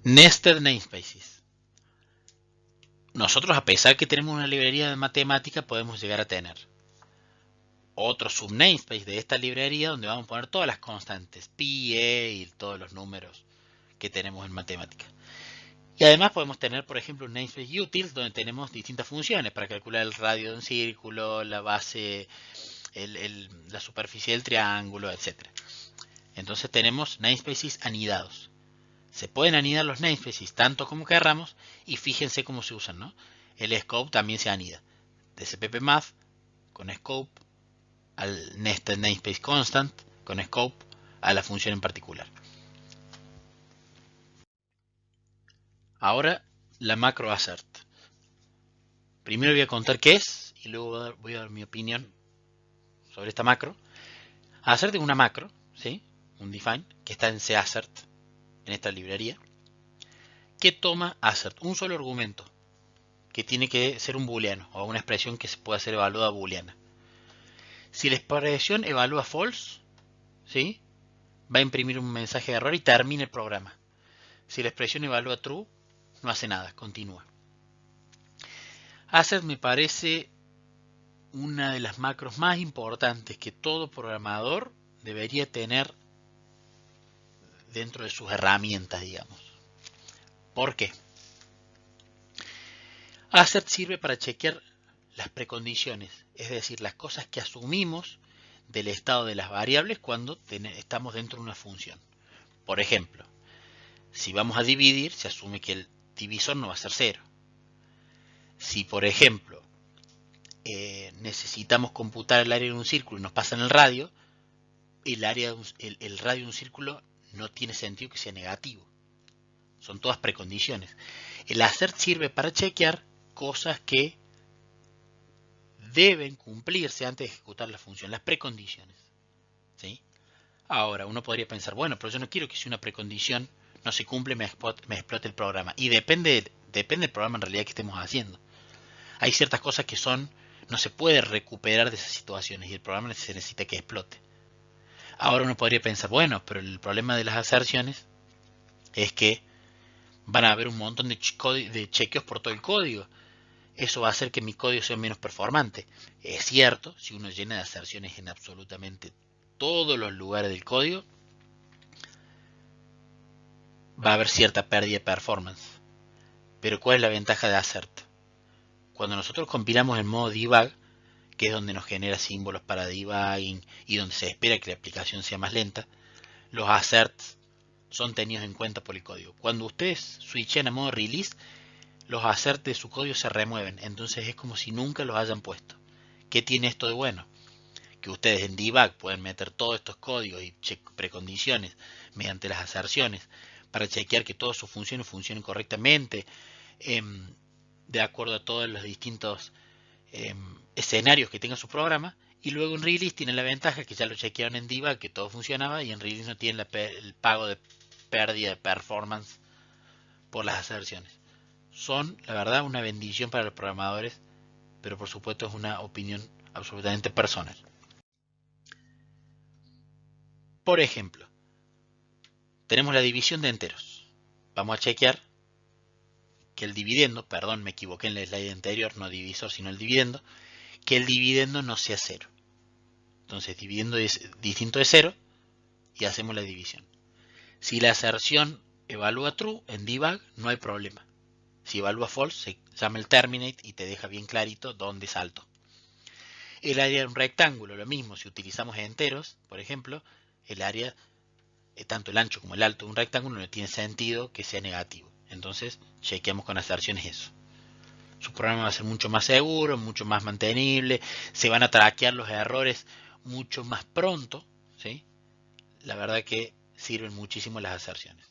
Nested namespaces. Nosotros, a pesar que tenemos una librería de matemática, podemos llegar a tener otro subnamespace de esta librería donde vamos a poner todas las constantes, pi, e y todos los números que tenemos en matemática. Y además podemos tener, por ejemplo, un namespace utils donde tenemos distintas funciones para calcular el radio de un círculo, la base, la superficie del triángulo, etc. Entonces tenemos namespaces anidados. Se pueden anidar los namespaces tanto como querramos y fíjense cómo se usan, ¿no? El scope también se anida. De cppmath con scope al nested namespace constant con scope a la función en particular. Ahora la macro assert. Primero voy a contar qué es y luego voy a dar mi opinión sobre esta macro. Assert es una macro, ¿sí? Un define que está en cassert en esta librería que toma assert, un solo argumento que tiene que ser un booleano o una expresión que se pueda ser evaluada booleana. Si la expresión evalúa false, ¿sí? Va a imprimir un mensaje de error y termina el programa. Si la expresión evalúa true, no hace nada, continúa. Assert me parece una de las macros más importantes que todo programador debería tener dentro de sus herramientas, digamos. ¿Por qué? Assert sirve para chequear las precondiciones, es decir, las cosas que asumimos del estado de las variables cuando estamos dentro de una función. Por ejemplo, si vamos a dividir, se asume que el divisor no va a ser 0. Si, por ejemplo, necesitamos computar el área de un círculo y nos pasan el radio, el radio de un círculo no tiene sentido que sea negativo. Son todas precondiciones. El assert sirve para chequear cosas que deben cumplirse antes de ejecutar la función, las precondiciones. ¿Sí? Ahora, uno podría pensar, bueno, pero yo no quiero que si una precondición no se cumple me explote el programa. Y depende del programa en realidad que estemos haciendo. Hay ciertas cosas que no se puede recuperar de esas situaciones y el programa se necesita que explote. Ahora uno podría pensar, bueno, pero el problema de las aserciones es que van a haber un montón de chequeos por todo el código. Eso va a hacer que mi código sea menos performante. Es cierto, si uno llena de aserciones en absolutamente todos los lugares del código, va a haber cierta pérdida de performance. Pero ¿cuál es la ventaja de assert? Cuando nosotros compilamos en modo debug, que es donde nos genera símbolos para debugging y donde se espera que la aplicación sea más lenta, los asserts son tenidos en cuenta por el código. Cuando ustedes switchen a modo release, los asserts de su código se remueven, entonces es como si nunca los hayan puesto. ¿Qué tiene esto de bueno? Que ustedes en debug pueden meter todos estos códigos y precondiciones mediante las aserciones para chequear que todas sus funciones funcionen correctamente, de acuerdo a todos los distintos escenarios que tenga su programa, y luego en release tienen la ventaja que ya lo chequearon en debug que todo funcionaba, y en release no tienen el pago de pérdida de performance por las aserciones. Son, la verdad, una bendición para los programadores, pero por supuesto es una opinión absolutamente personal. Por ejemplo, tenemos la división de enteros. Vamos a chequear que el dividendo, perdón, me equivoqué en la slide anterior, no divisor sino el dividendo, que el dividendo no sea 0. Entonces dividendo es distinto de 0 y hacemos la división. Si la aserción evalúa true en debug, no hay problema. Si evalúa false, se llama el terminate y te deja bien clarito dónde salto. El área de un rectángulo, lo mismo, si utilizamos enteros, por ejemplo, el área, tanto el ancho como el alto de un rectángulo, no tiene sentido que sea negativo. Entonces, chequeamos con aserciones eso. Su programa va a ser mucho más seguro, mucho más mantenible, se van a traquear los errores mucho más pronto, ¿sí? La verdad que sirven muchísimo las aserciones.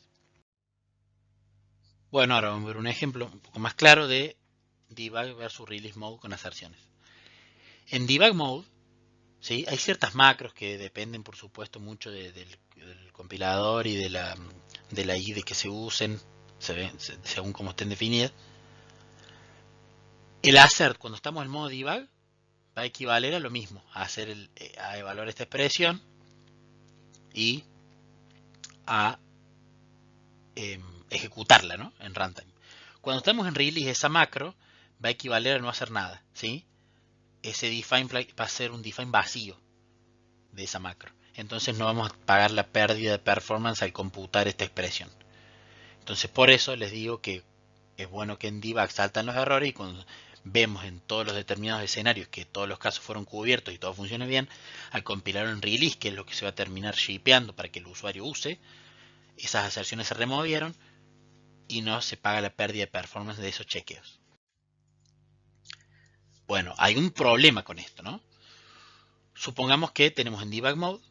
Bueno, ahora vamos a ver un ejemplo un poco más claro de debug versus release mode con aserciones. En debug mode, ¿sí? Hay ciertas macros que dependen, por supuesto, mucho del compilador y de la IDE que se usen, según como estén definidas. El assert, cuando estamos en modo debug, va a equivaler a lo mismo, a evaluar esta expresión y a ejecutarla, ¿no? En runtime. Cuando estamos en release, esa macro va a equivaler a no hacer nada, ¿sí? Ese define va a ser un define vacío de esa macro. Entonces no vamos a pagar la pérdida de performance al computar esta expresión. Entonces por eso les digo que es bueno que en debug saltan los errores y cuando vemos en todos los determinados escenarios que todos los casos fueron cubiertos y todo funciona bien, al compilar en release, que es lo que se va a terminar shipeando para que el usuario use, esas aserciones se removieron y no se paga la pérdida de performance de esos chequeos. Bueno, hay un problema con esto, ¿no? Supongamos que tenemos en debug mode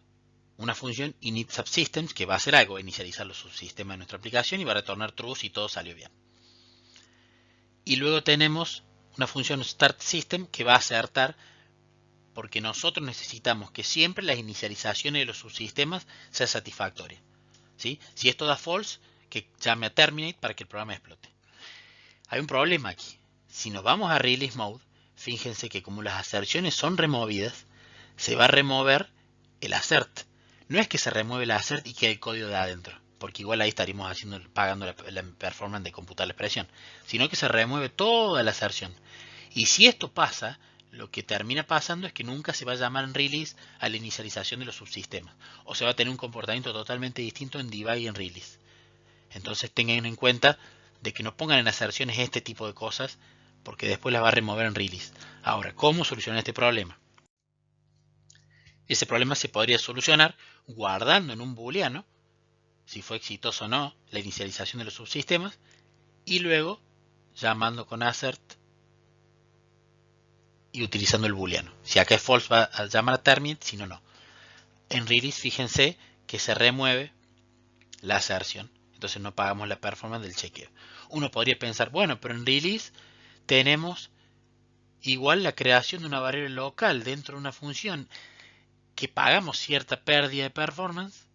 una función init subsystems que va a hacer algo, inicializar los subsistemas de nuestra aplicación y va a retornar true si todo salió bien. Y luego tenemos una función start system que va a acertar porque nosotros necesitamos que siempre las inicializaciones de los subsistemas sean satisfactorias, ¿sí? Si esto da false, que llame a terminate para que el programa explote. Hay un problema aquí. Si nos vamos a release mode, fíjense que como las aserciones son removidas, se va a remover el assert. No es que se remueve el assert y quede el código de adentro, porque igual ahí estaríamos pagando la performance de computar la expresión, sino que se remueve toda la aserción. Y si esto pasa, lo que termina pasando es que nunca se va a llamar en release a la inicialización de los subsistemas, o se va a tener un comportamiento totalmente distinto en debug y en release. Entonces tengan en cuenta de que no pongan en aserciones este tipo de cosas, porque después las va a remover en release. Ahora, ¿cómo solucionar este problema? Ese problema se podría solucionar guardando en un booleano si fue exitoso o no la inicialización de los subsistemas y luego llamando con assert y utilizando el booleano. Si acá es false va a llamar a terminate, si no, no. En release fíjense que se remueve la aserción, entonces no pagamos la performance del chequeo. Uno podría pensar, bueno, pero en release tenemos igual la creación de una variable local dentro de una función que pagamos cierta pérdida de performance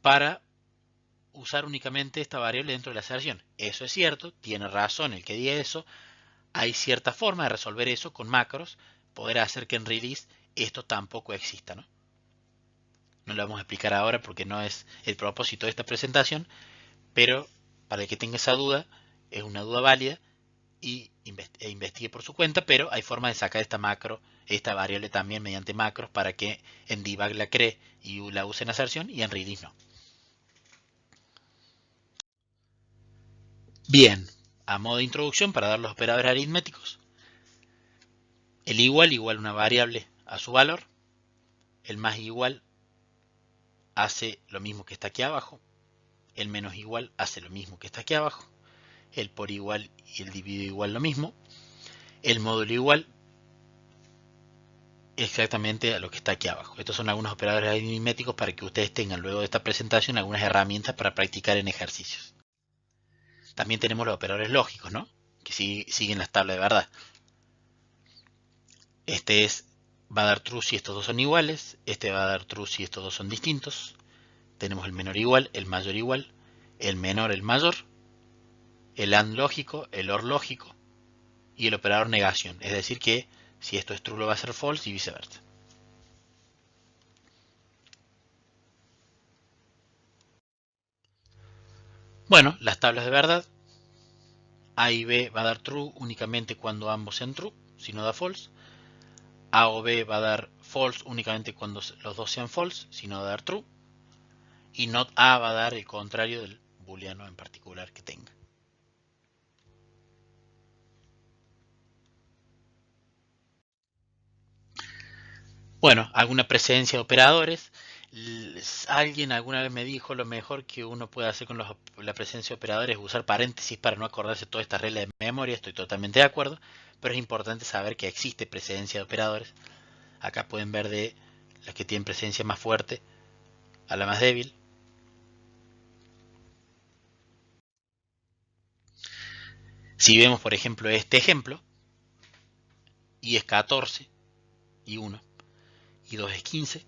para usar únicamente esta variable dentro de la aserción. Eso es cierto, tiene razón el que diga eso. hay cierta forma de resolver eso con macros, poder hacer que en release esto tampoco exista, ¿no? No lo vamos a explicar ahora porque no es el propósito de esta presentación, pero para el que tenga esa duda, es una duda válida y investigue por su cuenta, pero hay forma de sacar esta macro, esta variable también mediante macros para que en debug la cree y la use en aserción y en release no. Bien, a modo de introducción para dar los operadores aritméticos, el igual una variable a su valor, el más igual hace lo mismo que está aquí abajo, el menos igual hace lo mismo que está aquí abajo, el por igual y el dividido igual lo mismo, el módulo igual exactamente a lo que está aquí abajo. Estos son algunos operadores aritméticos para que ustedes tengan luego de esta presentación algunas herramientas para practicar en ejercicios. También tenemos los operadores lógicos, ¿no? Que siguen las tablas de verdad. Este va a dar true si estos dos son iguales, este va a dar true si estos dos son distintos. Tenemos el menor igual, el mayor igual, el menor, el mayor, el AND lógico, el OR lógico y el operador negación. Es decir que si esto es true lo va a ser false y viceversa. Bueno, las tablas de verdad. A y B va a dar true únicamente cuando ambos sean true, si no da false. A o B va a dar false únicamente cuando los dos sean false, si no va a dar true. Y not A va a dar el contrario del booleano en particular que tenga. Bueno, alguna presencia de operadores. Alguien alguna vez me dijo lo mejor que uno puede hacer con la presencia de operadores es usar paréntesis para no acordarse toda esta regla de memoria. Estoy totalmente de acuerdo, pero es importante saber que existe presencia de operadores. Acá pueden ver de las que tienen presencia más fuerte a la más débil. Si vemos por ejemplo este ejemplo, y es 14, y 1, y 2 es 15,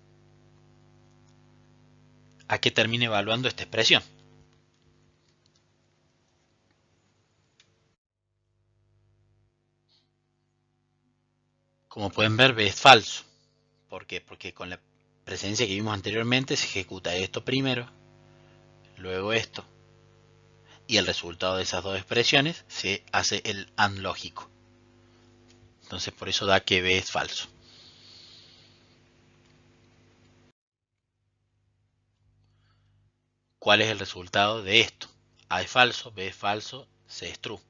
¿a qué termina evaluando esta expresión? Como pueden ver, B es falso. ¿Por qué? Porque con la presencia que vimos anteriormente se ejecuta esto primero, luego esto, y el resultado de esas dos expresiones se hace el AND lógico. Entonces por eso da que B es falso. ¿Cuál es el resultado de esto? A es falso, B es falso, C es true.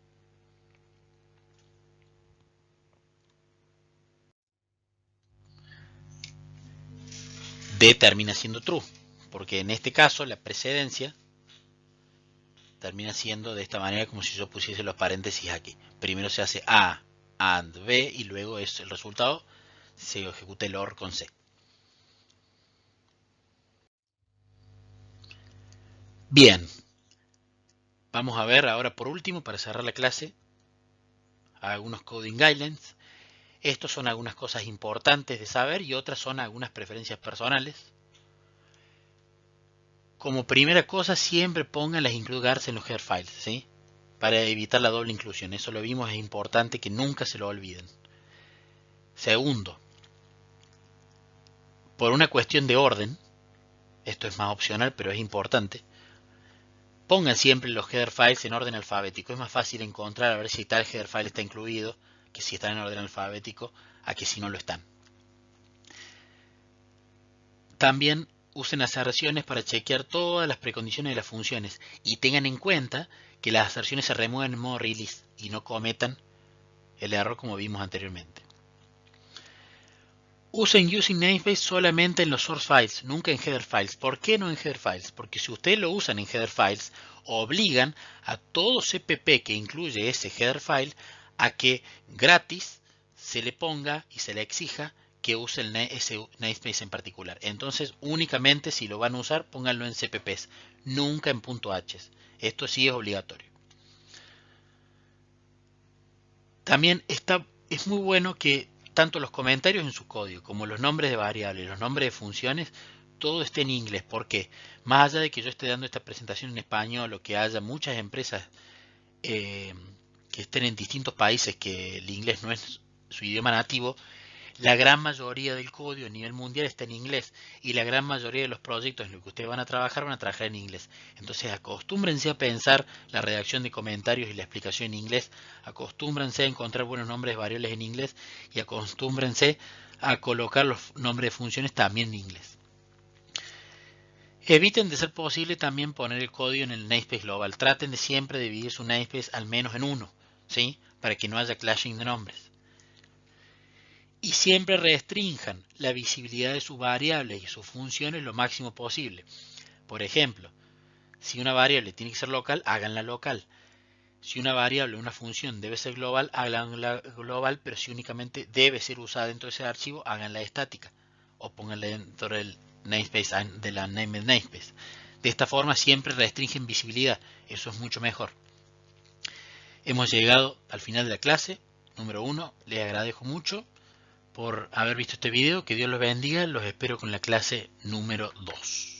D termina siendo true, porque en este caso la precedencia termina siendo de esta manera como si yo pusiese los paréntesis aquí. Primero se hace A, AND, B y luego es el resultado, se ejecuta el OR con C. Bien, vamos a ver ahora por último, para cerrar la clase, algunos coding guidelines. Estos son algunas cosas importantes de saber y otras son algunas preferencias personales. Como primera cosa, siempre pongan las include guards en los header files, ¿sí? Para evitar la doble inclusión. Eso lo vimos, es importante que nunca se lo olviden. Segundo, por una cuestión de orden, esto es más opcional pero es importante, pongan siempre los header files en orden alfabético. Es más fácil encontrar a ver si tal header file está incluido, que si están en orden alfabético, a que si no lo están. También usen aserciones para chequear todas las precondiciones de las funciones y tengan en cuenta que las aserciones se remueven en modo release y no cometan el error como vimos anteriormente. Usen using namespace solamente en los source files, nunca en header files. ¿Por qué no en header files? Porque si ustedes lo usan en header files, obligan a todo CPP que incluye ese header file a que gratis se le ponga y se le exija que use ese namespace en particular. Entonces, únicamente si lo van a usar, pónganlo en CPPs, nunca en .h. Esto sí es obligatorio. También es muy bueno que tanto los comentarios en su código como los nombres de variables, los nombres de funciones, todo esté en inglés. Porque más allá de que yo esté dando esta presentación en español o que haya muchas empresas que que estén en distintos países que el inglés no es su idioma nativo, la gran mayoría del código a nivel mundial está en inglés y la gran mayoría de los proyectos en los que ustedes van a trabajar en inglés. Entonces acostúmbrense a pensar la redacción de comentarios y la explicación en inglés, acostúmbrense a encontrar buenos nombres de variables en inglés y acostúmbrense a colocar los nombres de funciones también en inglés. Eviten de ser posible también poner el código en el namespace global. Traten de siempre dividir su namespace al menos en uno, ¿sí? Para que no haya clashing de nombres. Y siempre restrinjan la visibilidad de sus variables y sus funciones lo máximo posible. Por ejemplo, si una variable tiene que ser local, háganla local. Si una variable o una función debe ser global, háganla global, pero si únicamente debe ser usada dentro de ese archivo, háganla estática. O pónganla dentro del namespace, de la named namespace. De esta forma siempre restringen visibilidad. Eso es mucho mejor. Hemos llegado al final de la clase número 1. Les agradezco mucho por haber visto este video. Que Dios los bendiga. Los espero con la clase número 2.